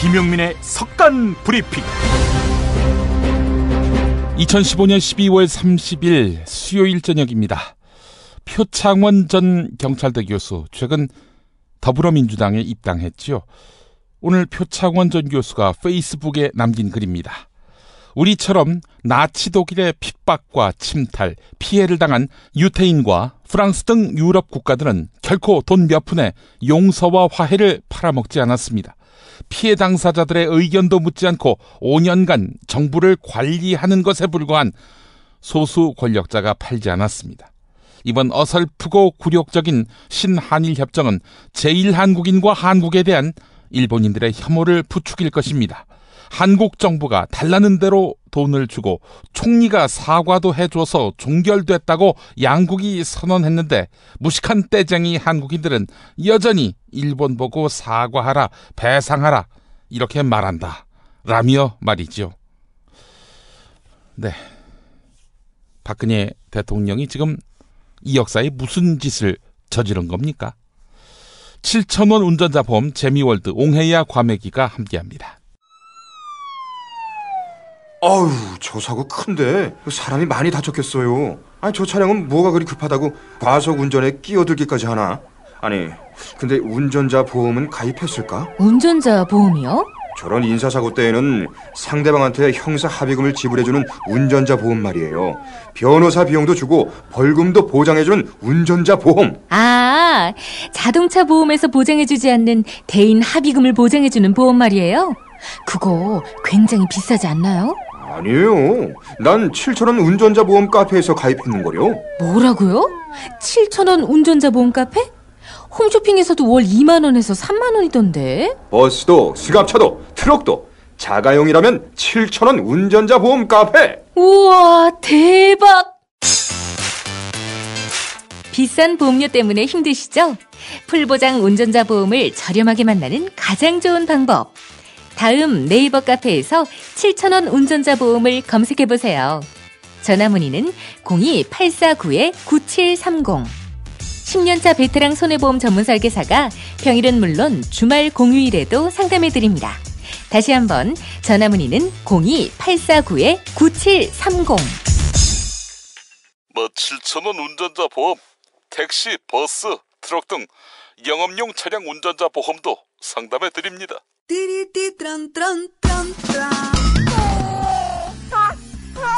김용민의 석간 브리핑. 2015년 12월 30일 수요일 저녁입니다. 표창원 전 경찰대 교수, 최근 더불어민주당에 입당했지요. 오늘 표창원 전 교수가 페이스북에 남긴 글입니다. 우리처럼 나치 독일의 핍박과 침탈, 피해를 당한 유태인과 프랑스 등 유럽 국가들은 결코 돈 몇 푼에 용서와 화해를 팔아먹지 않았습니다. 피해 당사자들의 의견도 묻지 않고 5년간 정부를 관리하는 것에 불과한 소수 권력자가 팔지 않았습니다. 이번 어설프고 굴욕적인 신한일 협정은 제1한국인과 한국에 대한 일본인들의 혐오를 부추길 것입니다. 한국 정부가 달라는 대로 돈을 주고 총리가 사과도 해줘서 종결됐다고 양국이 선언했는데 무식한 떼쟁이 한국인들은 여전히 일본 보고 사과하라, 배상하라 이렇게 말한다 라며 말이죠. 네, 박근혜 대통령이 지금 이 역사에 무슨 짓을 저지른 겁니까? 7,000원 운전자 보험 재미월드 옹해야 과메기가 함께합니다. 아유, 저 사고 큰데 사람이 많이 다쳤겠어요. 아니, 저 차량은 뭐가 그리 급하다고 과속 운전에 끼어들기까지 하나? 아니, 근데 운전자 보험은 가입했을까? 운전자 보험이요? 저런 인사사고 때에는 상대방한테 형사 합의금을 지불해주는 운전자 보험 말이에요. 변호사 비용도 주고 벌금도 보장해주는 운전자 보험. 아, 자동차 보험에서 보장해주지 않는 대인 합의금을 보장해주는 보험 말이에요? 그거 굉장히 비싸지 않나요? 아니에요. 난 7,000원 운전자 보험 카페에서 가입했는걸요. 뭐라고요? 7,000원 운전자 보험 카페? 홈쇼핑에서도 월 2만 원에서 3만 원이던데. 버스도 승합차도 트럭도 자가용이라면 7,000원 운전자 보험 카페. 우와, 대박. 비싼 보험료 때문에 힘드시죠? 풀보장 운전자 보험을 저렴하게 만나는 가장 좋은 방법. 다음 네이버 카페에서 7,000원 운전자 보험을 검색해보세요. 전화문의는 02-849-9730. 10년차 베테랑 손해보험 전문 설계사가 평일은 물론 주말 공휴일에도 상담해드립니다. 다시 한번 전화문의는 02-849-9730. 7,000원 운전자 보험, 택시, 버스, 트럭 등 영업용 차량 운전자 보험도 상담해드립니다.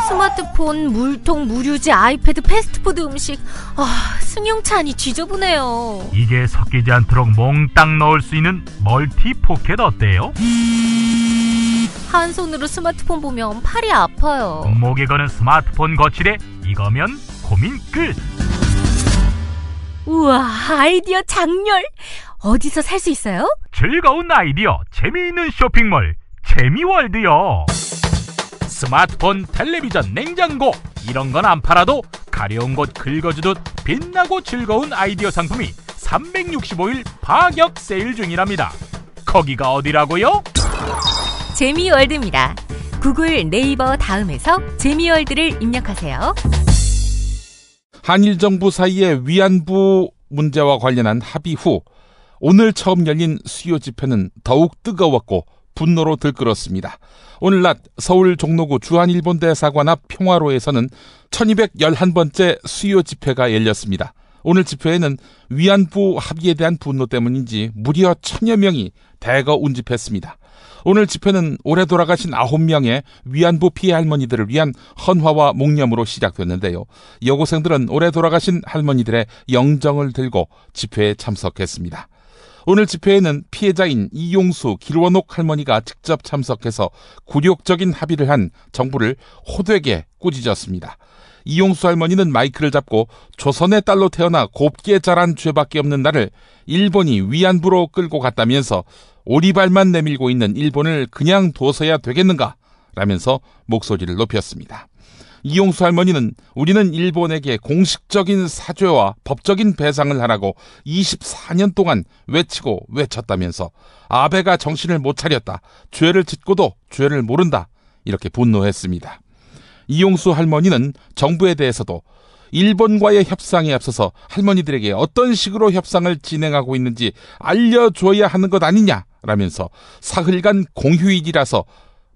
스마트폰, 물통, 무료지, 아이패드, 패스트푸드 음식. 승용차 안이 지저분해요. 이게 섞이지 않도록 몽땅 넣을 수 있는 멀티 포켓 어때요? 한 손으로 스마트폰 보면 팔이 아파요. 목에 거는 스마트폰 거치대, 이거면 고민 끝. 우와, 아이디어 장렬. 어디서 살 수 있어요? 즐거운 아이디어, 재미있는 쇼핑몰 재미월드요. 스마트폰, 텔레비전, 냉장고 이런 건 안 팔아도 가려운 곳 긁어주듯 빛나고 즐거운 아이디어 상품이 365일 파격 세일 중이랍니다. 거기가 어디라고요? 재미월드입니다. 구글, 네이버 다음에서 재미월드를 입력하세요. 한일 정부 사이의 위안부 문제와 관련한 합의 후 오늘 처음 열린 수요 집회는 더욱 뜨거웠고 분노로 들끓었습니다. 오늘 낮 서울 종로구 주한일본대사관 앞 평화로에서는 1211번째 수요 집회가 열렸습니다. 오늘 집회에는 위안부 합의에 대한 분노 때문인지 무려 1000여 명이 대거 운집했습니다. 오늘 집회는 올해 돌아가신 9명의 위안부 피해 할머니들을 위한 헌화와 묵념으로 시작됐는데요. 여고생들은 올해 돌아가신 할머니들의 영정을 들고 집회에 참석했습니다. 오늘 집회에는 피해자인 이용수, 길원옥 할머니가 직접 참석해서 굴욕적인 합의를 한 정부를 호되게 꾸짖었습니다. 이용수 할머니는 마이크를 잡고 조선의 딸로 태어나 곱게 자란 죄밖에 없는 나를 일본이 위안부로 끌고 갔다면서 오리발만 내밀고 있는 일본을 그냥 둬서야 되겠는가? 라면서 목소리를 높였습니다. 이용수 할머니는 우리는 일본에게 공식적인 사죄와 법적인 배상을 하라고 24년 동안 외치고 외쳤다면서 아베가 정신을 못 차렸다. 죄를 짓고도 죄를 모른다. 이렇게 분노했습니다. 이용수 할머니는 정부에 대해서도 일본과의 협상에 앞서서 할머니들에게 어떤 식으로 협상을 진행하고 있는지 알려줘야 하는 것 아니냐 라면서 사흘간 공휴일이라서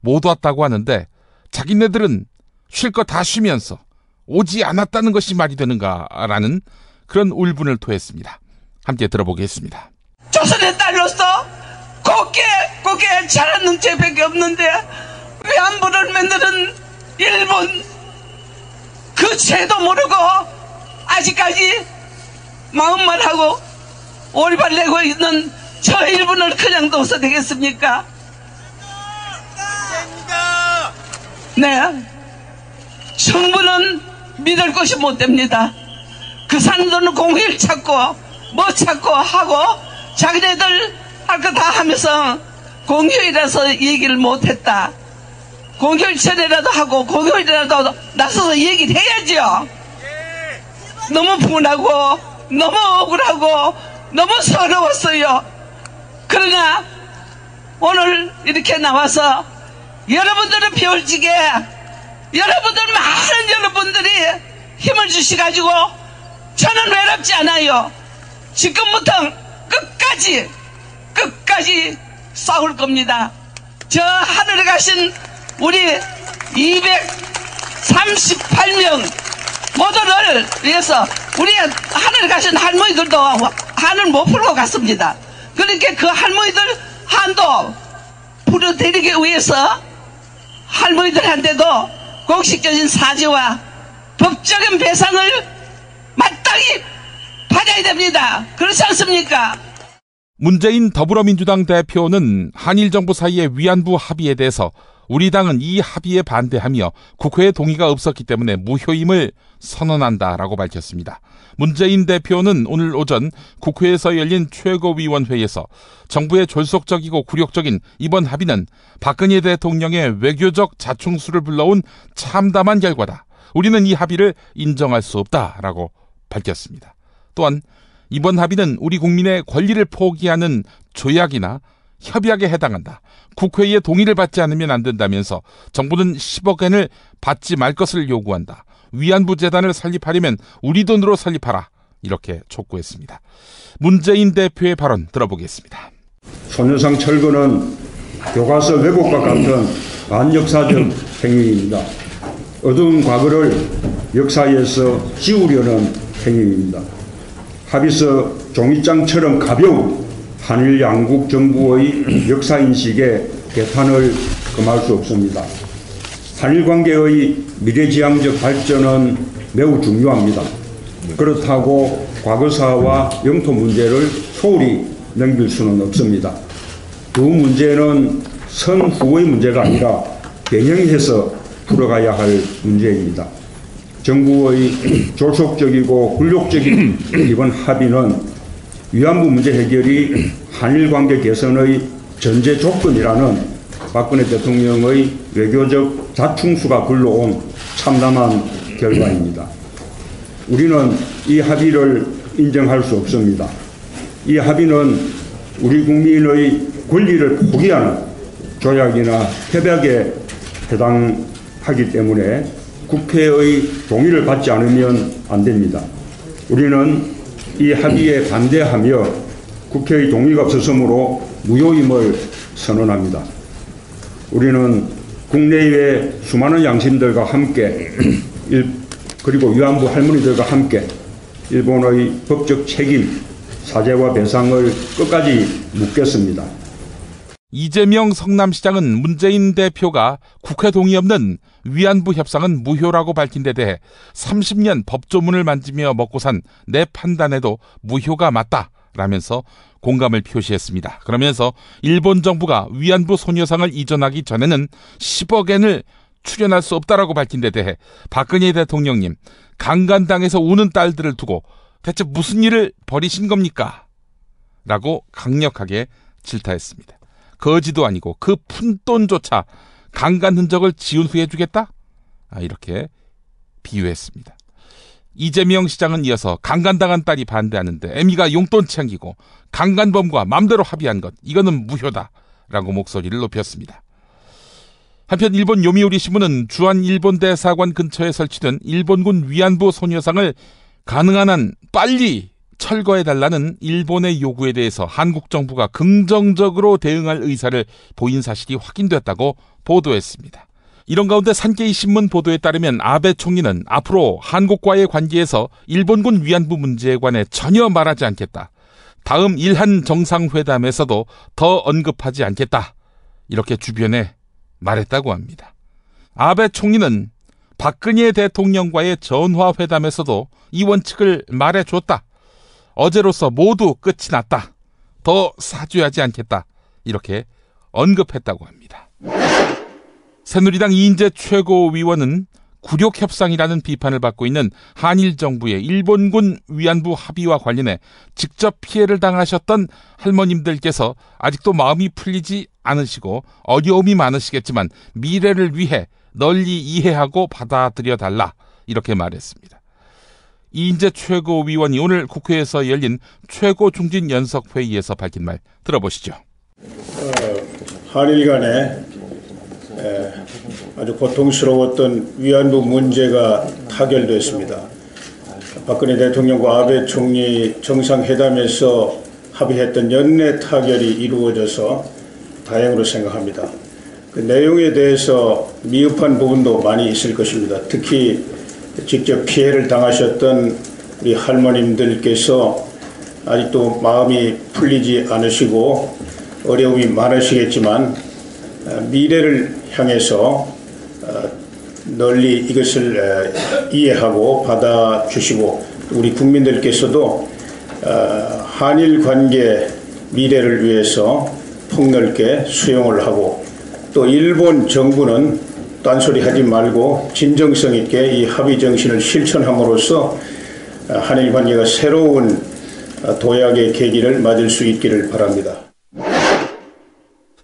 못 왔다고 하는데 자기네들은 쉴 거 다 쉬면서 오지 않았다는 것이 말이 되는가라는 그런 울분을 토했습니다. 함께 들어보겠습니다. 조선의 딸로서 곱게 자랐는 죄밖에 없는데 왜 안보를 만드는 일본 그 죄도 모르고 아직까지 마음만 하고 오리발 내고 있는 저 일본을 그냥 둬서 되겠습니까? 네, 정부는 믿을 것이 못 됩니다. 그 사람들은 공휴일 찾고 뭐 찾고 하고 자기네들 할 거 다 하면서 공휴일이라서 얘기를 못했다. 공휴일 전에라도 하고 공휴일이라도 나서서 얘기를 해야죠. 너무 분하고 너무 억울하고 너무 서러웠어요. 그러나 오늘 이렇게 나와서 여러분들은 별지게 여러분들 많은 여러분들이 힘을 주시가지고 저는 외롭지 않아요. 지금부터 끝까지 싸울 겁니다. 저 하늘에 가신 우리 238명 모두를 위해서 우리 하늘에 가신 할머니들도 한을 못 풀고 갔습니다. 그러니까 그 할머니들 한도 풀어드리기 위해서 할머니들한테도 공식적인 사죄와 법적인 배상을 마땅히 받아야 됩니다. 그렇지 않습니까? 문재인 더불어민주당 대표는 한일 정부 사이의 위안부 합의에 대해서 우리 당은 이 합의에 반대하며 국회의 동의가 없었기 때문에 무효임을 선언한다라고 밝혔습니다. 문재인 대표는 오늘 오전 국회에서 열린 최고위원회에서 정부의 졸속적이고 굴욕적인 이번 합의는 박근혜 대통령의 외교적 자충수를 불러온 참담한 결과다. 우리는 이 합의를 인정할 수 없다라고 밝혔습니다. 또한 이번 합의는 우리 국민의 권리를 포기하는 조약이나 협약에 해당한다. 국회의 동의를 받지 않으면 안 된다면서 정부는 10억 엔을 받지 말 것을 요구한다. 위안부 재단을 설립하려면 우리 돈으로 설립하라. 이렇게 촉구했습니다. 문재인 대표의 발언 들어보겠습니다. 손여상 철거는 교과서 왜곡과 같은 반역사적 행위입니다. 어두운 과거를 역사에서 지우려는 행위입니다. 합의서 종이장처럼 가벼운 한일 양국 정부의 역사인식에 개탄을 금할 수 없습니다. 한일 관계의 미래지향적 발전은 매우 중요합니다. 그렇다고 과거사와 영토 문제를 소홀히 넘길 수는 없습니다. 두 문제는 선후의 문제가 아니라 병행해서 풀어가야 할 문제입니다. 정부의 졸속적이고 굴욕적인 이번 합의는 위안부 문제 해결이 한일 관계 개선의 전제 조건이라는 박근혜 대통령의 외교적 자충수가 불러온 참담한 결과입니다. 우리는 이 합의를 인정할 수 없습니다. 이 합의는 우리 국민의 권리를 포기하는 조약이나 협약에 해당하기 때문에 국회의 동의를 받지 않으면 안 됩니다. 우리는 이 합의에 반대하며 국회의 동의가 없었으므로 무효임을 선언합니다. 우리는 국내외 수많은 양심들과 함께 그리고 위안부 할머니들과 함께 일본의 법적 책임, 사죄와 배상을 끝까지 묻겠습니다. 이재명 성남시장은 문재인 대표가 국회 동의 없는 위안부 협상은 무효라고 밝힌 데 대해 30년 법조문을 만지며 먹고 산 내 판단에도 무효가 맞다라면서 공감을 표시했습니다. 그러면서 일본 정부가 위안부 소녀상을 이전하기 전에는 10억 엔을 출연할 수 없다라고 밝힌 데 대해 박근혜 대통령님, 강간당해서 우는 딸들을 두고 대체 무슨 일을 벌이신 겁니까? 라고 강력하게 질타했습니다. 거지도 아니고 그 푼돈조차 강간 흔적을 지운 후에 주겠다? 이렇게 비유했습니다. 이재명 시장은 이어서 강간당한 딸이 반대하는데 애미가 용돈 챙기고 강간범과 맘대로 합의한 것, 이거는 무효다라고 목소리를 높였습니다. 한편 일본 요미우리 신문은 주한 일본 대사관 근처에 설치된 일본군 위안부 소녀상을 가능한 한 빨리 철거해달라는 일본의 요구에 대해서 한국 정부가 긍정적으로 대응할 의사를 보인 사실이 확인됐다고 보도했습니다. 이런 가운데 산케이 신문 보도에 따르면 아베 총리는 앞으로 한국과의 관계에서 일본군 위안부 문제에 관해 전혀 말하지 않겠다. 다음 일한 정상회담에서도 더 언급하지 않겠다. 이렇게 주변에 말했다고 합니다. 아베 총리는 박근혜 대통령과의 전화회담에서도 이 원칙을 말해줬다. 어제로서 모두 끝이 났다. 더 사죄하지 않겠다. 이렇게 언급했다고 합니다. 새누리당 이인재 최고위원은 굴욕협상이라는 비판을 받고 있는 한일 정부의 일본군 위안부 합의와 관련해 직접 피해를 당하셨던 할머님들께서 아직도 마음이 풀리지 않으시고 어려움이 많으시겠지만 미래를 위해 널리 이해하고 받아들여달라 이렇게 말했습니다. 이인재 최고위원이 오늘 국회에서 열린 최고중진연석회의에서 밝힌 말 들어보시죠. 한일 간에 아주 고통스러웠던 위안부 문제가 타결됐습니다. 박근혜 대통령과 아베 총리 정상회담에서 합의했던 연내 타결이 이루어져서 다행으로 생각합니다. 그 내용에 대해서 미흡한 부분도 많이 있을 것입니다. 특히 직접 피해를 당하셨던 우리 할머님들께서 아직도 마음이 풀리지 않으시고 어려움이 많으시겠지만 미래를 향해서 널리 이것을 이해하고 받아주시고 우리 국민들께서도 한일 관계 미래를 위해서 폭넓게 수용을 하고 또 일본 정부는 딴소리 하지 말고 진정성 있게 이 합의 정신을 실천함으로써 한일 관계가 새로운 도약의 계기를 맞을 수 있기를 바랍니다.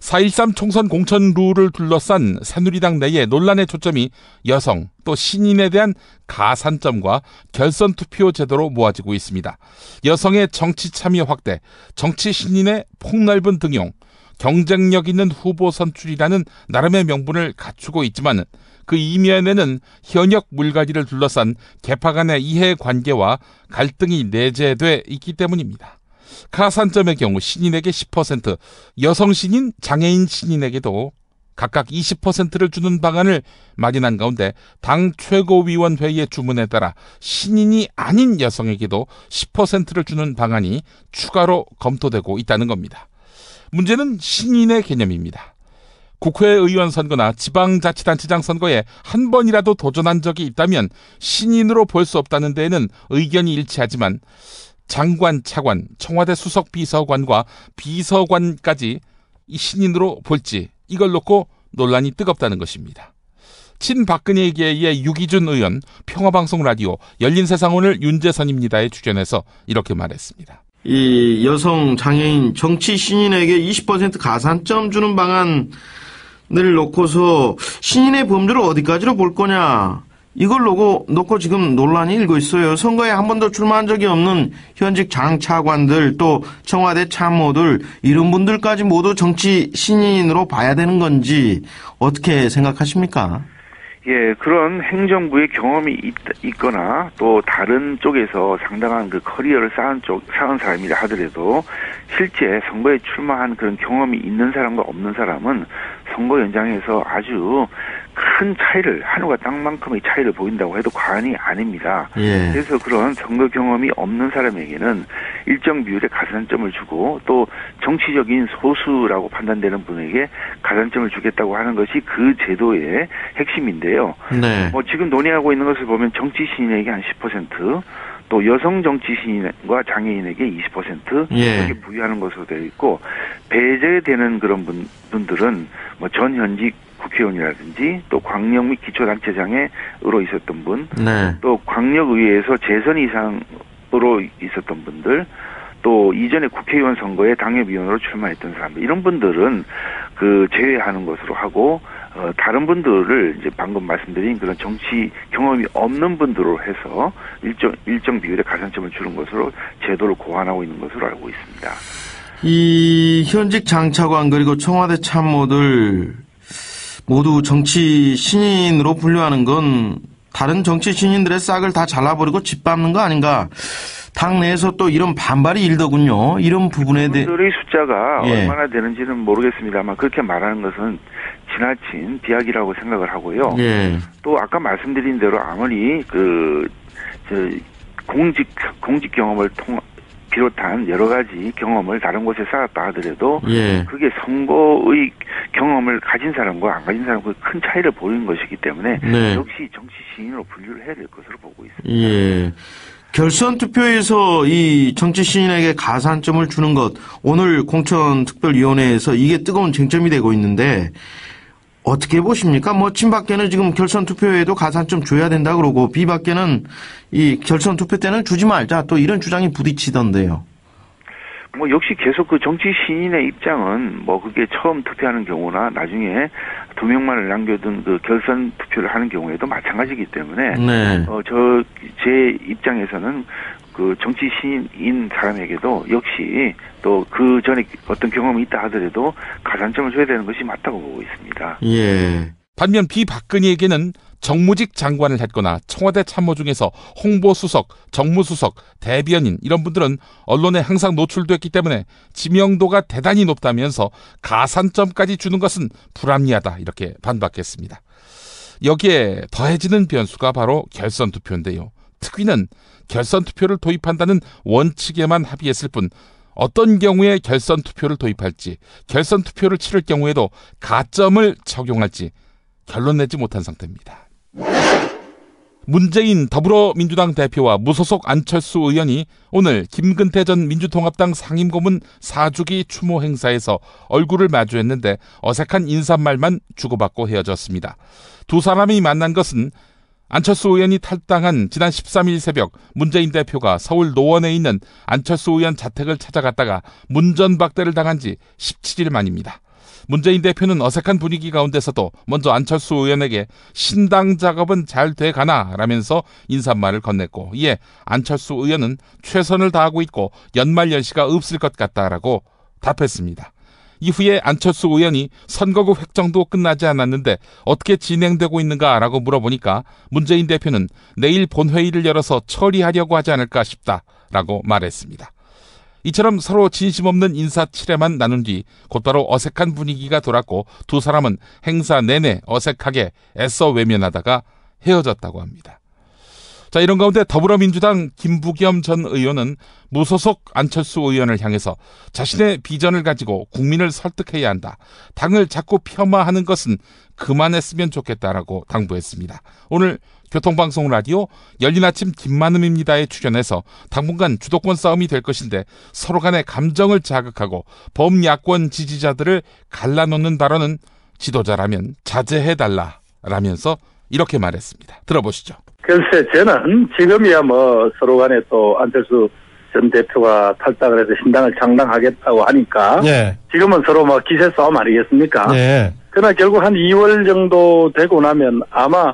4.13 총선 공천 룰을 둘러싼 새누리당 내의 논란의 초점이 여성 또 신인에 대한 가산점과 결선 투표 제도로 모아지고 있습니다. 여성의 정치 참여 확대, 정치 신인의 폭넓은 등용, 경쟁력 있는 후보 선출이라는 나름의 명분을 갖추고 있지만 그 이면에는 현역 물갈이를 둘러싼 계파 간의 이해관계와 갈등이 내재돼 있기 때문입니다. 가산점의 경우 신인에게 10%, 여성 신인, 장애인 신인에게도 각각 20%를 주는 방안을 마련한 가운데 당 최고위원회의 주문에 따라 신인이 아닌 여성에게도 10%를 주는 방안이 추가로 검토되고 있다는 겁니다. 문제는 신인의 개념입니다. 국회의원 선거나 지방자치단체장 선거에 한 번이라도 도전한 적이 있다면 신인으로 볼 수 없다는 데에는 의견이 일치하지만 장관, 차관, 청와대 수석 비서관과 비서관까지 이 신인으로 볼지 이걸 놓고 논란이 뜨겁다는 것입니다. 친박근혜계의 유기준 의원, 평화방송 라디오 열린세상 오늘 윤재선입니다에 출연해서 이렇게 말했습니다. 이 여성, 장애인, 정치 신인에게 20% 가산점 주는 방안을 놓고서 신인의 범주를 어디까지로 볼 거냐, 이걸 놓고 지금 논란이 일고 있어요. 선거에 한 번도 출마한 적이 없는 현직 장차관들 또 청와대 참모들 이런 분들까지 모두 정치 신인으로 봐야 되는 건지 어떻게 생각하십니까? 예, 그런 행정부의 경험이 있거나 또 다른 쪽에서 상당한 그 커리어를 쌓은 사람이라 하더라도 실제 선거에 출마한 그런 경험이 있는 사람과 없는 사람은 선거 현장에서 아주 큰 차이를, 하늘과 땅만큼의 차이를 보인다고 해도 과언이 아닙니다. 예. 그래서 그런 선거 경험이 없는 사람에게는 일정 비율의 가산점을 주고 또 정치적인 소수라고 판단되는 분에게 가산점을 주겠다고 하는 것이 그 제도의 핵심인데요. 네. 지금 논의하고 있는 것을 보면 정치 신인에게 한 10%, 또 여성 정치 신인과 장애인에게 20% 이렇게 부여하는 것으로 되어 있고, 배제되는 그런 분들은 전 현직 국회의원이라든지 또 광역 및 기초단체장으로 있었던 분, 또 광역의회에서 재선 이상으로 있었던 분들, 또 이전에 국회의원 선거에 당협위원으로 출마했던 사람들, 이런 분들은 그 제외하는 것으로 하고, 다른 분들을 이제 방금 말씀드린 그런 정치 경험이 없는 분들로 해서 일정 비율의 가산점을 주는 것으로 제도를 고안하고 있는 것으로 알고 있습니다. 이 현직 장차관 그리고 청와대 참모들 모두 정치 신인으로 분류하는 건 다른 정치 신인들의 싹을 다 잘라버리고 짓밟는 거 아닌가, 당내에서 또 이런 반발이 일더군요. 이런 부분에 대해. 그들의 숫자가 예. 얼마나 되는지는 모르겠습니다만 그렇게 말하는 것은 지나친 비약이라고 생각을 하고요. 예. 또 아까 말씀드린 대로 아무리 공직 경험을 비롯한 여러 가지 경험을 다른 곳에 쌓았다 하더라도 예. 그게 선거의 경험을 가진 사람과 안 가진 사람과 큰 차이를 보이는 것이기 때문에 네. 역시 정치 신인으로 분류를 해야 될 것으로 보고 있습니다. 예. 결선 투표에서 이 정치 신인에게 가산점을 주는 것, 오늘 공천특별위원회에서 이게 뜨거운 쟁점이 되고 있는데 어떻게 보십니까? 뭐 친박계는 지금 결선 투표에도 가산점 줘야 된다 그러고 비박계는 이 결선 투표 때는 주지 말자 또 이런 주장이 부딪히던데요. 뭐 역시 계속 그 정치 신인의 입장은 뭐 그게 처음 투표하는 경우나 나중에 2명만을 남겨둔 그 결선 투표를 하는 경우에도 마찬가지이기 때문에 네. 제 입장에서는 그 정치 신인 사람에게도 역시 또 그 전에 어떤 경험이 있다 하더라도 가산점을 줘야 되는 것이 맞다고 보고 있습니다. 예. 반면 비박근혜에게는 정무직 장관을 했거나 청와대 참모 중에서 홍보수석, 정무수석, 대변인 이런 분들은 언론에 항상 노출됐기 때문에 지명도가 대단히 높다면서 가산점까지 주는 것은 불합리하다 이렇게 반박했습니다. 여기에 더해지는 변수가 바로 결선투표인데요. 특위는 결선투표를 도입한다는 원칙에만 합의했을 뿐 어떤 경우에 결선투표를 도입할지, 결선투표를 치를 경우에도 가점을 적용할지 결론 내지 못한 상태입니다. 문재인 더불어민주당 대표와 무소속 안철수 의원이 오늘 김근태 전 민주통합당 상임고문 4주기 추모 행사에서 얼굴을 마주했는데 어색한 인사말만 주고받고 헤어졌습니다. 두 사람이 만난 것은 안철수 의원이 탈당한 지난 13일 새벽 문재인 대표가 서울 노원에 있는 안철수 의원 자택을 찾아갔다가 문전박대를 당한 지 17일 만입니다. 문재인 대표는 어색한 분위기 가운데서도 먼저 안철수 의원에게 신당 작업은 잘 돼가나 라면서 인사말을 건넸고 이에 안철수 의원은 최선을 다하고 있고 연말연시가 없을 것 같다라고 답했습니다. 이후에 안철수 의원이 선거구 획정도 끝나지 않았는데 어떻게 진행되고 있는가라고 물어보니까 문재인 대표는 내일 본회의를 열어서 처리하려고 하지 않을까 싶다라고 말했습니다. 이처럼 서로 진심 없는 인사치레만 나눈 뒤 곧바로 어색한 분위기가 돌았고 두 사람은 행사 내내 어색하게 애써 외면하다가 헤어졌다고 합니다. 자, 이런 가운데 더불어민주당 김부겸 전 의원은 무소속 안철수 의원을 향해서 자신의 비전을 가지고 국민을 설득해야 한다. 당을 자꾸 폄하하는 것은 그만했으면 좋겠다라고 당부했습니다. 오늘 교통방송 라디오 열린 아침 김만음입니다에 출연해서 당분간 주도권 싸움이 될 것인데 서로 간의 감정을 자극하고 범야권 지지자들을 갈라놓는 발언은 지도자라면 자제해달라라면서 이렇게 말했습니다. 들어보시죠. 글쎄, 저는 지금이야 뭐 서로 간에 또 안철수 전 대표가 탈당을 해서 신당을 창당하겠다고 하니까 예. 지금은 서로 뭐 기세 싸움 아니겠습니까? 예. 그러나 결국 한 2월 정도 되고 나면 아마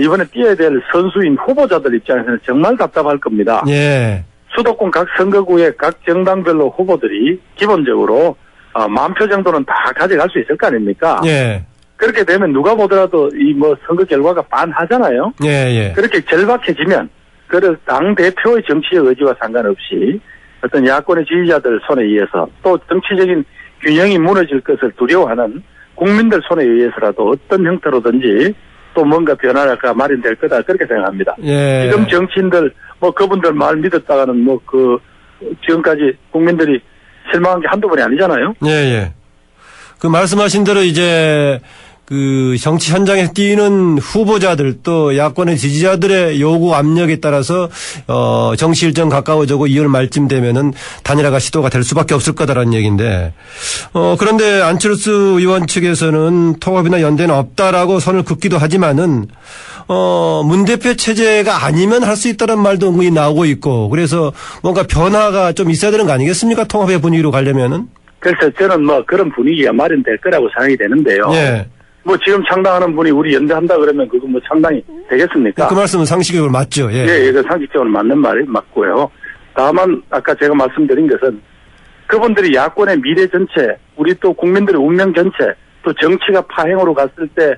이번에 뛰어야 될 선수인 후보자들 입장에서는 정말 답답할 겁니다. 예. 수도권 각 선거구의 각 정당별로 후보들이 기본적으로 10,000표 정도는 다 가져갈 수 있을 거 아닙니까? 예. 그렇게 되면 누가 보더라도 이 뭐 선거 결과가 빤하잖아요. 예, 예. 그렇게 절박해지면 그 당 대표의 정치적 의지와 상관없이 어떤 야권의 지지자들 손에 의해서 또 정치적인 균형이 무너질 것을 두려워하는 국민들 손에 의해서라도 어떤 형태로든지 또 뭔가 변화가 마련될 거다 그렇게 생각합니다. 예. 지금 정치인들 뭐 그분들 말 믿었다가는 뭐 그 지금까지 국민들이 실망한 게 한두 번이 아니잖아요. 예, 예. 그 말씀하신 대로 이제 그 정치 현장에 뛰는 후보자들 또 야권의 지지자들의 요구 압력에 따라서 정치 일정 가까워지고 2월 말쯤 되면은 단일화가 시도가 될 수밖에 없을 거다라는 얘기인데 그런데 안철수 의원 측에서는 통합이나 연대는 없다라고 선을 긋기도 하지만은 문 대표 체제가 아니면 할 수 있다는 말도 은근히 나오고 있고 그래서 뭔가 변화가 좀 있어야 되는 거 아니겠습니까? 통합의 분위기로 가려면은. 그래서 저는 뭐 그런 분위기가 마련될 거라고 생각이 되는데요. 예. 뭐 지금 창당하는 분이 우리 연대한다 그러면 그거 뭐 창당이 되겠습니까? 그 말씀은 상식적으로 맞죠. 예. 예, 그 상식적으로 맞는 말이 맞고요. 다만 아까 제가 말씀드린 것은 그분들이 야권의 미래 전체, 우리 또 국민들의 운명 전체, 또 정치가 파행으로 갔을 때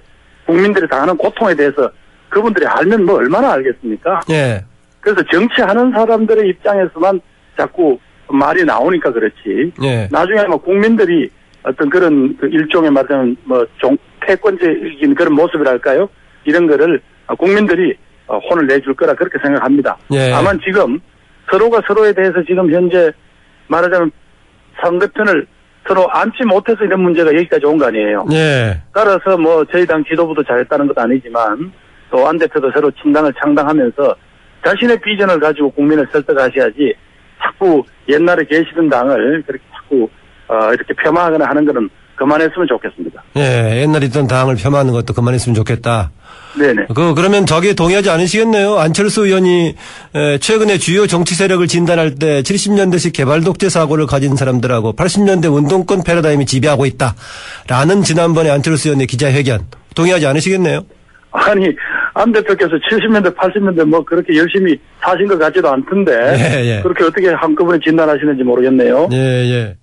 국민들이 당하는 고통에 대해서 그분들이 알면 뭐 얼마나 알겠습니까? 예. 그래서 정치하는 사람들의 입장에서만 자꾸 말이 나오니까 그렇지. 예. 나중에 뭐 국민들이 어떤 그런 그 일종의 말하자면 뭐 패권적인 그런 모습이랄까요? 이런 거를 국민들이 혼을 내줄 거라 그렇게 생각합니다. 예. 다만 지금 서로가 서로에 대해서 지금 현재 말하자면 상대편을 서로 안지 못해서 이런 문제가 여기까지 온 거 아니에요. 예. 따라서 뭐 저희 당 지도부도 잘했다는 것도 아니지만 또 안 대표도 새로 신당을 창당하면서 자신의 비전을 가지고 국민을 설득하셔야지 자꾸 옛날에 계시던 당을 그렇게 자꾸 이렇게 폄하하거나 하는 거는 그만했으면 좋겠습니다. 예, 옛날에 있던 당을 폄하하는 것도 그만했으면 좋겠다. 네네. 그러면 저기에 동의하지 않으시겠네요? 안철수 의원이 최근에 주요 정치 세력을 진단할 때 70년대식 개발 독재 사고를 가진 사람들하고 80년대 운동권 패러다임이 지배하고 있다라는 지난번에 안철수 의원의 기자회견 동의하지 않으시겠네요? 아니, 안 대표께서 70년대, 80년대 뭐 그렇게 열심히 사신 것 같지도 않던데 예. 그렇게 어떻게 한꺼번에 진단하시는지 모르겠네요. 예.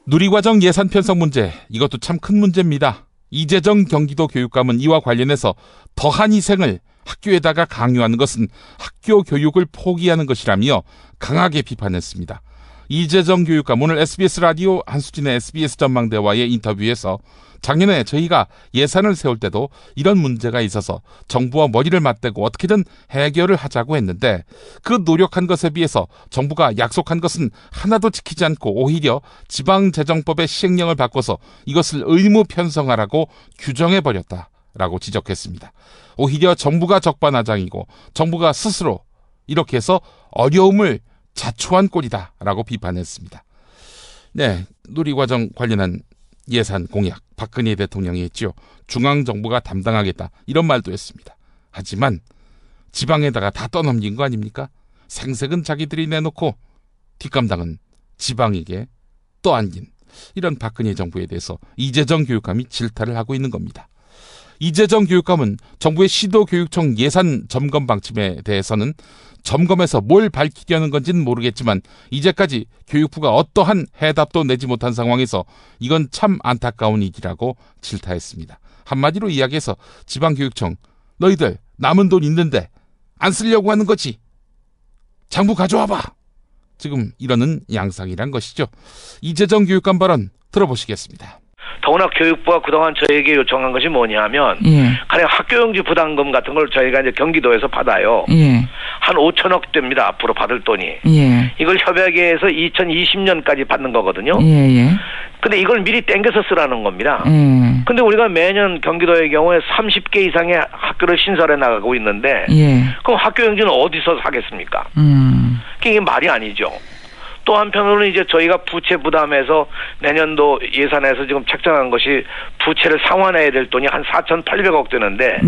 누리과정 예산 편성 문제, 이것도 참 큰 문제입니다. 이재정 경기도 교육감은 이와 관련해서 더한 희생을 학교에다가 강요하는 것은 학교 교육을 포기하는 것이라며 강하게 비판했습니다. 이재정 교육감 오늘 SBS 라디오 한수진의 SBS 전망대와의 인터뷰에서 작년에 저희가 예산을 세울 때도 이런 문제가 있어서 정부와 머리를 맞대고 어떻게든 해결을 하자고 했는데 그 노력한 것에 비해서 정부가 약속한 것은 하나도 지키지 않고 오히려 지방재정법의 시행령을 바꿔서 이것을 의무 편성하라고 규정해버렸다라고 지적했습니다. 오히려 정부가 적반하장이고 정부가 스스로 이렇게 해서 어려움을 자초한 꼴이다라고 비판했습니다. 네, 누리과정 관련한 예산 공약 박근혜 대통령이 했죠. 중앙정부가 담당하겠다 이런 말도 했습니다. 하지만 지방에다가 다 떠넘긴 거 아닙니까? 생색은 자기들이 내놓고 뒷감당은 지방에게 떠안긴 이런 박근혜 정부에 대해서 이재정 교육감이 질타를 하고 있는 겁니다. 이재정 교육감은 정부의 시도교육청 예산 점검 방침에 대해서는 점검에서 뭘 밝히려는 건지는 모르겠지만 이제까지 교육부가 어떠한 해답도 내지 못한 상황에서 이건 참 안타까운 일이라고 질타했습니다. 한마디로 이야기해서 지방교육청 너희들 남은 돈 있는데 안 쓰려고 하는 거지. 장부 가져와봐. 지금 이러는 양상이란 것이죠. 이재정 교육감 발언 들어보시겠습니다. 더구나 교육부가 그동안 저에게 요청한 것이 뭐냐면 가령 학교용지 부담금 같은 걸 저희가 이제 경기도에서 받아요. 한 5천억 됩니다. 앞으로 받을 돈이. 이걸 협약회에서 2020년까지 받는 거거든요. 근데 이걸 미리 땡겨서 쓰라는 겁니다. 근데 우리가 매년 경기도의 경우에 30개 이상의 학교를 신설해 나가고 있는데 그럼 학교용지는 어디서 사겠습니까? 이게 말이 아니죠. 또 한편으로는 이제 저희가 부채 부담해서 내년도 예산에서 지금 책정한 것이 부채를 상환해야 될 돈이 한 4,800억 되는데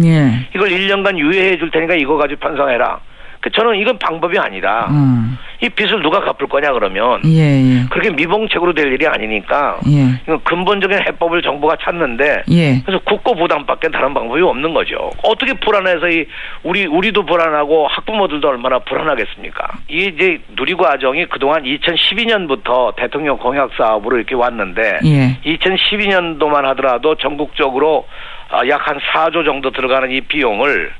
이걸 1년간 유예해 줄 테니까 이거 가지고 편성해라. 저는 이건 방법이 아니다. 이 빚을 누가 갚을 거냐 그러면 그렇게 미봉책으로 될 일이 아니니까 이건 근본적인 해법을 정부가 찾는데 그래서 국고 부담밖에 다른 방법이 없는 거죠. 어떻게 불안해서 우리도 불안하고 학부모들도 얼마나 불안하겠습니까? 이 이제 누리과정이 그동안 2012년부터 대통령 공약 사업으로 이렇게 왔는데 2012년도만 하더라도 전국적으로 약 한 4조 정도 들어가는 이 비용을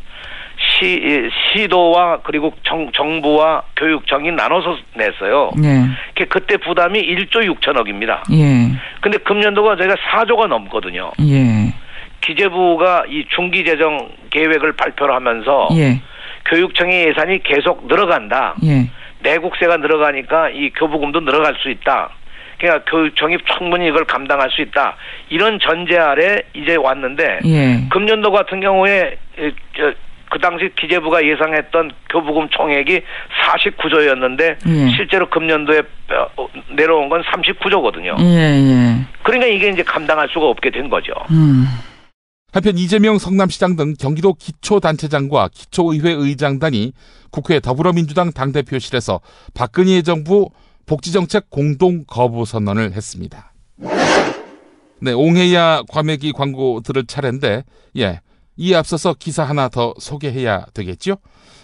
시도와 그리고 정부와 교육청이 나눠서 냈어요. 그때 부담이 1조 6천억입니다. 근데 금년도가 저희가 4조가 넘거든요. 기재부가 이 중기재정 계획을 발표를 하면서 교육청의 예산이 계속 늘어간다. 내국세가 늘어가니까 이 교부금도 늘어갈 수 있다. 그러니까 교육청이 충분히 이걸 감당할 수 있다. 이런 전제 아래 이제 왔는데 금년도 같은 경우에 그 당시 기재부가 예상했던 교부금 총액이 49조였는데 실제로 금년도에 내려온 건 39조거든요. 그러니까 이게 이제 감당할 수가 없게 된 거죠. 한편 이재명 성남시장 등 경기도 기초단체장과 기초의회 의장단이 국회 더불어민주당 당대표실에서 박근혜 정부 복지정책 공동 거부 선언을 했습니다. 네, 옹해야 과메기 광고 들을 차례인데 이에 앞서서 기사 하나 더 소개해야 되겠죠?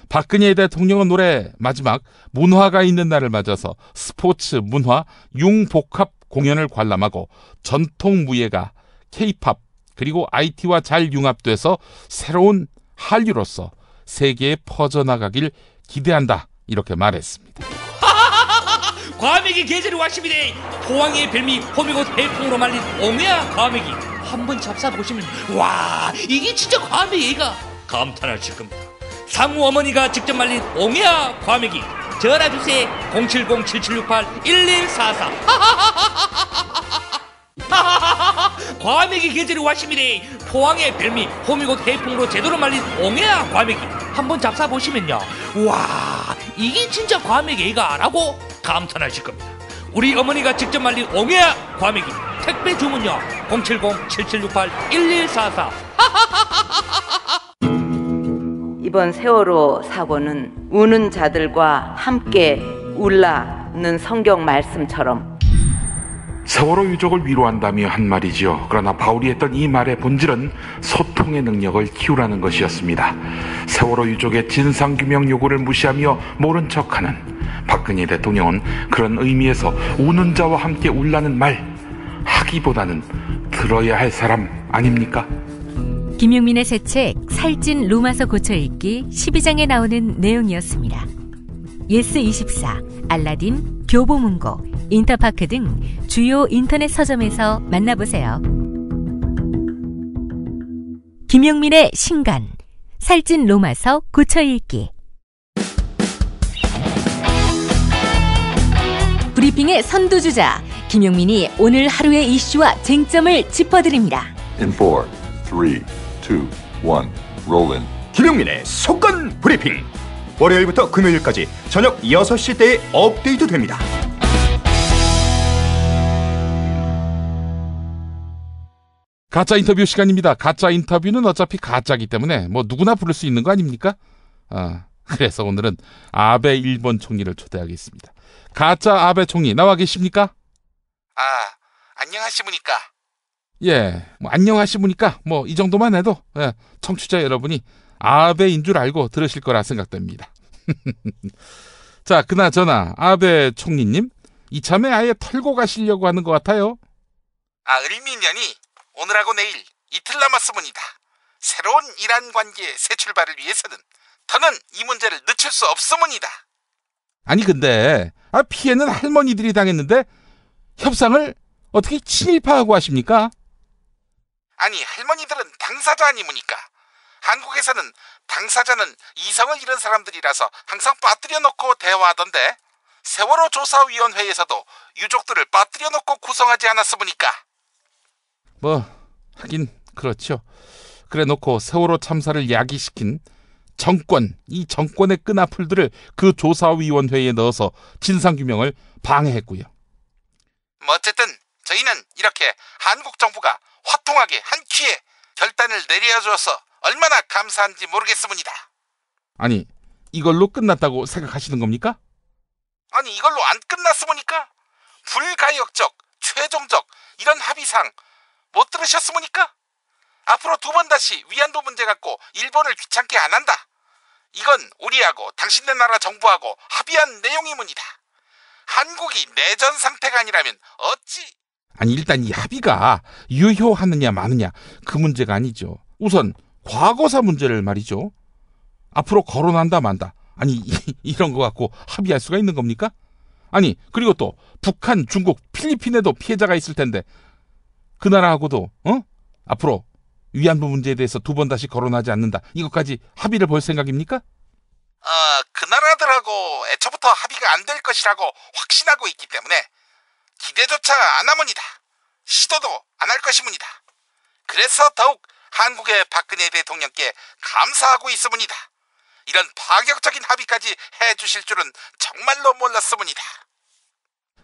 박근혜 대통령은 올해 마지막 문화가 있는 날을 맞아서 스포츠, 문화, 융복합 공연을 관람하고 전통 무예가 K-팝 그리고 IT와 잘 융합돼서 새로운 한류로서 세계에 퍼져나가길 기대한다. 이렇게 말했습니다. 과메기 계절이 왔습니다. 포항의 별미 호미곶 해풍으로 말린 옹야 과메기 한번 잡숴보시면 와 이게 진짜 과메기가 감탄하실 겁니다. 상우 어머니가 직접 말린 옹야 과메기 전화주세요. 070-7768-1144 과메기 계절이 왔습니다. 포항의 별미 호미곶 해풍으로 제대로 말린 옹야 과메기 한번 잡숴보시면요 와 이게 진짜 과메기가 라고 감탄하실 겁니다. 우리 어머니가 직접 말린 옹야 과메기 택배 주문요 070-7768-1144 이번 세월호 사고는 우는 자들과 함께 울라는 성경 말씀처럼 세월호 유족을 위로한다며 한 말이죠. 그러나 바울이 했던 이 말의 본질은 소통의 능력을 키우라는 것이었습니다. 세월호 유족의 진상규명 요구를 무시하며 모른 척하는 박근혜 대통령은 그런 의미에서 우는 자와 함께 울라는 말 하기보다는 들어야 할 사람 아닙니까? 김용민의 새 책 살찐 로마서 고쳐읽기 12장에 나오는 내용이었습니다. 예스24, 알라딘, 교보문고, 인터파크 등 주요 인터넷 서점에서 만나보세요. 김용민의 신간 살찐 로마서 고쳐읽기 브리핑의 선두주자 김용민이 오늘 하루의 이슈와 쟁점을 짚어드립니다. In 4, 3, 2, 1, roll in. 김용민의 속건 브리핑. 월요일부터 금요일까지 저녁 6시 때에 업데이트 됩니다. 가짜 인터뷰 시간입니다. 가짜 인터뷰는 어차피 가짜이기 때문에 뭐 누구나 부를 수 있는 거 아닙니까? 그래서 오늘은 아베 일본 총리를 초대하겠습니다. 가짜 아베 총리 나와 계십니까? 안녕하십니까? 예, 안녕하십니까? 이 정도만 해도 청취자 여러분이 아베인 줄 알고 들으실 거라 생각됩니다. 자, 그나저나 아베 총리님 이참에 아예 털고 가시려고 하는 것 같아요. 을미년이 오늘하고 내일 이틀 남았습니다. 새로운 이란 관계의 새 출발을 위해서는 더는 이 문제를 늦출 수 없습니다. 아니 근데 피해는 할머니들이 당했는데 협상을 어떻게 친일파하고 하십니까? 아니 할머니들은 당사자 아니무니까. 한국에서는 당사자는 이성을 잃은 사람들이라서 항상 빠뜨려 놓고 대화하던데 세월호 조사위원회에서도 유족들을 빠뜨려 놓고 구성하지 않았습니까? 하긴 그렇죠. 그래 놓고 세월호 참사를 야기시킨 정권, 이 정권의 끈아풀들을 그 조사위원회에 넣어서 진상규명을 방해했고요. 어쨌든 저희는 이렇게 한국 정부가 화통하게 한 큐에 결단을 내려줘서 얼마나 감사한지 모르겠습니다. 아니, 이걸로 끝났다고 생각하시는 겁니까? 아니, 이걸로 안 끝났습니까? 불가역적, 최종적 이런 합의상 못 들으셨습니까? 앞으로 2번 다시 위안부 문제 갖고 일본을 귀찮게 안 한다. 이건 우리하고 당신네 나라 정부하고 합의한 내용이문이다. 한국이 내전 상태가 아니라면 어찌... 아니 일단 이 합의가 유효하느냐 마느냐 그 문제가 아니죠. 우선 과거사 문제를 말이죠. 앞으로 거론한다 만다. 아니 이런 거 갖고 합의할 수가 있는 겁니까? 아니 그리고 또 북한, 중국, 필리핀에도 피해자가 있을 텐데 그 나라하고도 앞으로 위안부 문제에 대해서 2번 다시 거론하지 않는다. 이것까지 합의를 볼 생각입니까? 그 나라들하고 애초부터 합의가 안 될 것이라고 확신하고 있기 때문에 기대조차 안 하문이다. 시도도 안 할 것이문이다. 그래서 더욱 한국의 박근혜 대통령께 감사하고 있으문이다. 이런 파격적인 합의까지 해주실 줄은 정말로 몰랐으문이다.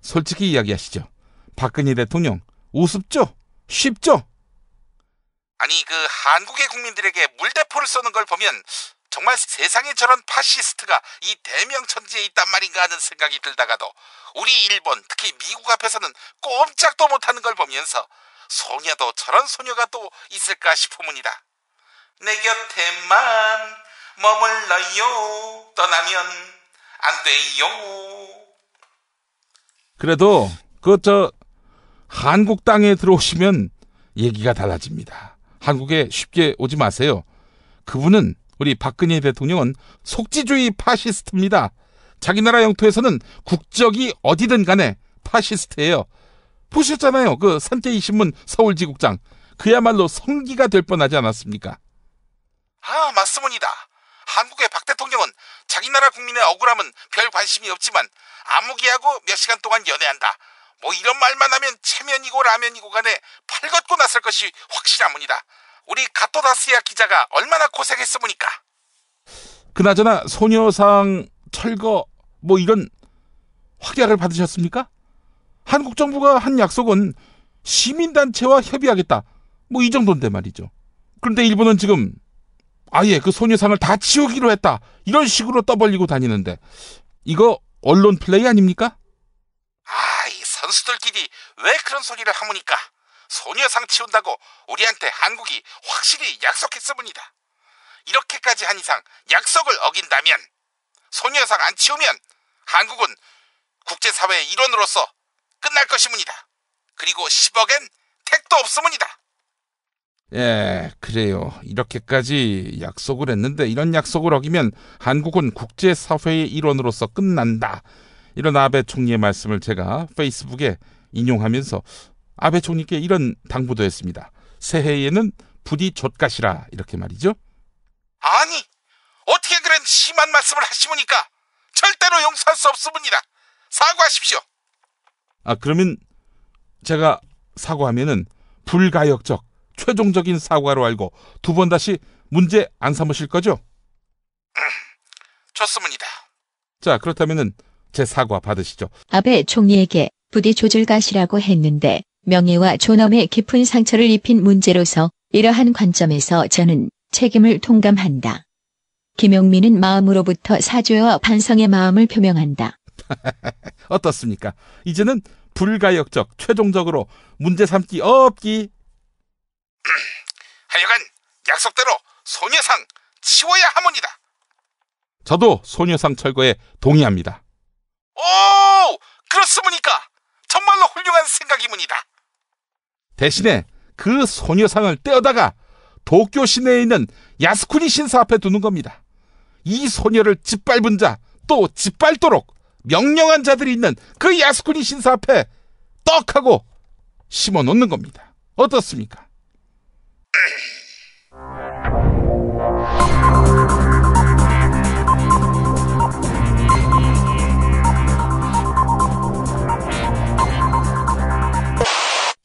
솔직히 이야기하시죠. 박근혜 대통령 우습죠? 쉽죠? 아니 그 한국의 국민들에게 물대포를 쏘는 걸 보면 정말 세상에 저런 파시스트가 이 대명천지에 있단 말인가 하는 생각이 들다가도 우리 일본 특히 미국 앞에서는 꼼짝도 못하는 걸 보면서 소녀도 저런 소녀가 또 있을까 싶으문이다. 내 곁에만 머물러요. 떠나면 안 돼요. 그래도 한국 땅에 들어오시면 얘기가 달라집니다. 한국에 쉽게 오지 마세요. 그분은 우리 박근혜 대통령은 속지주의 파시스트입니다. 자기 나라 영토에서는 국적이 어디든 간에 파시스트예요. 보셨잖아요. 그 산케이 신문 서울지국장. 그야말로 성기가 될 뻔하지 않았습니까? 아, 맞습니다. 한국의 박 대통령은 자기 나라 국민의 억울함은 별 관심이 없지만 아무개하고 몇 시간 동안 연애한다. 뭐 이런 말만 하면 체면이고 라면이고 간에 팔걷고 나설 것이 확실합니다. 우리 가토다스야 기자가 얼마나 고생했습니까? 그나저나 소녀상 철거 뭐 이런 확약을 받으셨습니까? 한국 정부가 한 약속은 시민단체와 협의하겠다. 뭐 이 정도인데 말이죠. 그런데 일본은 지금 아예 그 소녀상을 다 치우기로 했다. 이런 식으로 떠벌리고 다니는데 이거 언론 플레이 아닙니까? 아, 이 선수들끼리 왜 그런 소리를 하무니까? 소녀상 치운다고 우리한테 한국이 확실히 약속했습니다. 이렇게까지 한 이상 약속을 어긴다면 소녀상 안 치우면 한국은 국제사회의 일원으로서 끝날 것입니다. 그리고 10억엔 택도 없습니다. 예, 그래요. 이렇게까지 약속을 했는데 이런 약속을 어기면 한국은 국제사회의 일원으로서 끝난다. 이런 아베 총리의 말씀을 제가 페이스북에 인용하면서 아베 총리께 이런 당부도 했습니다. 새해에는 부디 좆가시라 이렇게 말이죠. 아니, 어떻게 그런 심한 말씀을 하시무니까 절대로 용서할 수 없습니다. 사과하십시오. 아, 그러면 제가 사과하면은 불가역적 최종적인 사과로 알고 두 번 다시 문제 안 삼으실 거죠? 좋습니다. 자, 그렇다면은 제 사과 받으시죠. 아베 총리에게 부디 조질가시라고 했는데 명예와 존엄에 깊은 상처를 입힌 문제로서 이러한 관점에서 저는 책임을 통감한다. 김용민은 마음으로부터 사죄와 반성의 마음을 표명한다. 어떻습니까? 이제는 불가역적 최종적으로 문제 삼기 없기. 하여간 약속대로 소녀상 치워야 합니다. 저도 소녀상 철거에 동의합니다. 오, 그렇습니까? 정말로 훌륭한 생각입니다. 대신에 그 소녀상을 떼어다가 도쿄 시내에 있는 야스쿠니 신사 앞에 두는 겁니다. 이 소녀를 짓밟은 자, 또 짓밟도록 명령한 자들이 있는 그 야스쿠니 신사 앞에 떡하고 심어 놓는 겁니다. 어떻습니까?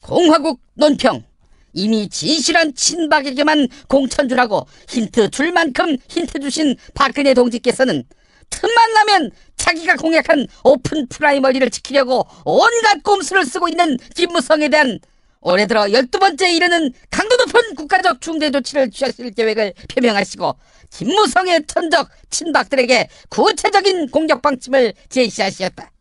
공화국 논평. 이미 진실한 친박에게만 공천 주라고 힌트 줄 만큼 힌트 주신 박근혜 동지께서는 틈만 나면 자기가 공약한 오픈 프라이머리를 지키려고 온갖 꼼수를 쓰고 있는 김무성에 대한 올해 들어 12번째 이르는 강도 높은 국가적 중대 조치를 취하실 계획을 표명하시고 김무성의 천적 친박들에게 구체적인 공격 방침을 제시하셨다.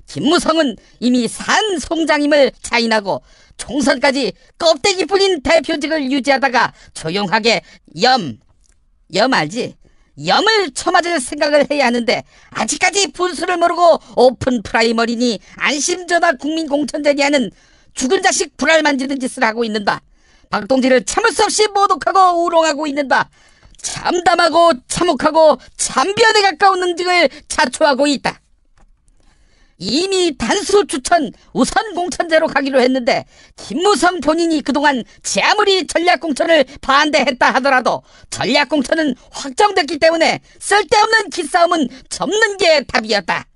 김무성은 이미 산 송장임을 자인하고 총선까지 껍데기뿐인 대표직을 유지하다가 조용하게 염 알지? 염을 쳐맞을 생각을 해야 하는데 아직까지 분수를 모르고 오픈 프라이머리니 안심전화 국민공천제냐는 죽은 자식 불알 만지는 짓을 하고 있는다. 박동지를 참을 수 없이 모독하고 우롱하고 있는다. 참담하고 참혹하고 참변에 가까운 응징을 자초하고 있다. 이미 단수 추천 우선 공천제로 가기로 했는데 김무성 본인이 그동안 제 아무리 전략공천을 반대했다 하더라도 전략공천은 확정됐기 때문에 쓸데없는 기싸움은 접는 게 답이었다.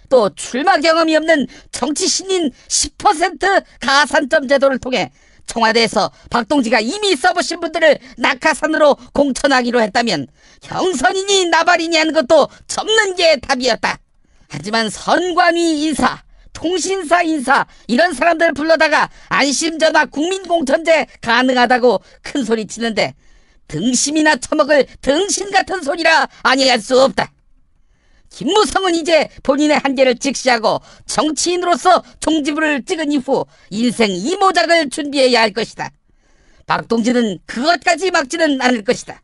또 출마 경험이 없는 정치 신인 10% 가산점 제도를 통해 청와대에서 박동지가 이미 써보신 분들을 낙하산으로 공천하기로 했다면 형선이니 나발이니 하는 것도 접는 게 답이었다. 하지만 선관위 인사, 통신사 인사 이런 사람들 불러다가 안심전화 국민공천제 가능하다고 큰소리 치는데 등심이나 처먹을 등신 같은 소리라 아니할 수 없다. 김무성은 이제 본인의 한계를 직시하고 정치인으로서 종지부를 찍은 이후 인생 2모작을 준비해야 할 것이다. 박동지는 그것까지 막지는 않을 것이다.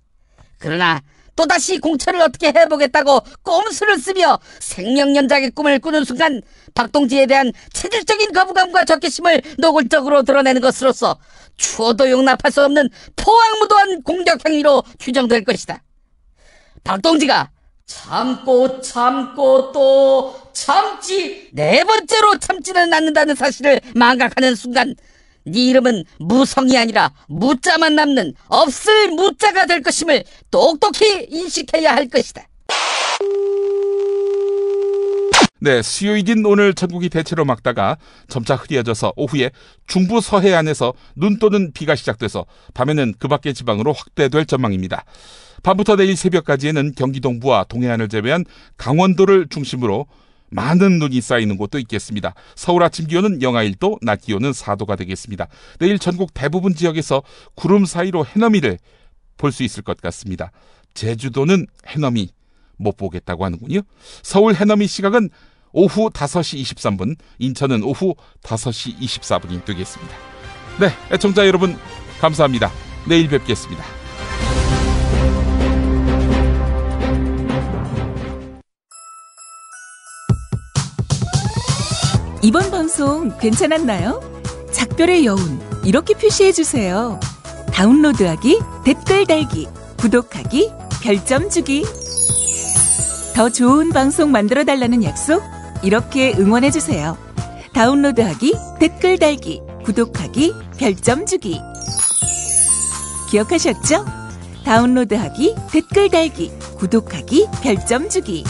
그러나 또다시 공천을 어떻게 해보겠다고 꼼수를 쓰며 생명연장의 꿈을 꾸는 순간 박동지에 대한 체질적인 거부감과 적개심을 노골적으로 드러내는 것으로서 추호도 용납할 수 없는 포악무도한 공격 행위로 규정될 것이다. 박동지가 참고 또 참지 4번째로 참지는 않는다는 사실을 망각하는 순간 네 이름은 무성이 아니라 무자만 남는 없을 무자가 될 것임을 똑똑히 인식해야 할 것이다. 네, 수요일인 오늘 전국이 대체로 맑다가 점차 흐려져서 오후에 중부 서해안에서 눈 또는 비가 시작돼서 밤에는 그 밖의 지방으로 확대될 전망입니다. 밤부터 내일 새벽까지에는 경기 동부와 동해안을 제외한 강원도를 중심으로 많은 눈이 쌓이는 곳도 있겠습니다. 서울 아침 기온은 영하 1도, 낮 기온은 4도가 되겠습니다. 내일 전국 대부분 지역에서 구름 사이로 해넘이를 볼 수 있을 것 같습니다. 제주도는 해넘이 못 보겠다고 하는군요. 서울 해넘이 시각은 오후 5시 23분, 인천은 오후 5시 24분이 되겠습니다. 네, 애청자 여러분 감사합니다. 내일 뵙겠습니다. 이번 방송 괜찮았나요? 작별의 여운 이렇게 표시해주세요. 다운로드하기, 댓글 달기, 구독하기, 별점 주기. 더 좋은 방송 만들어달라는 약속 이렇게 응원해주세요. 다운로드하기, 댓글 달기, 구독하기, 별점 주기. 기억하셨죠? 다운로드하기, 댓글 달기, 구독하기, 별점 주기.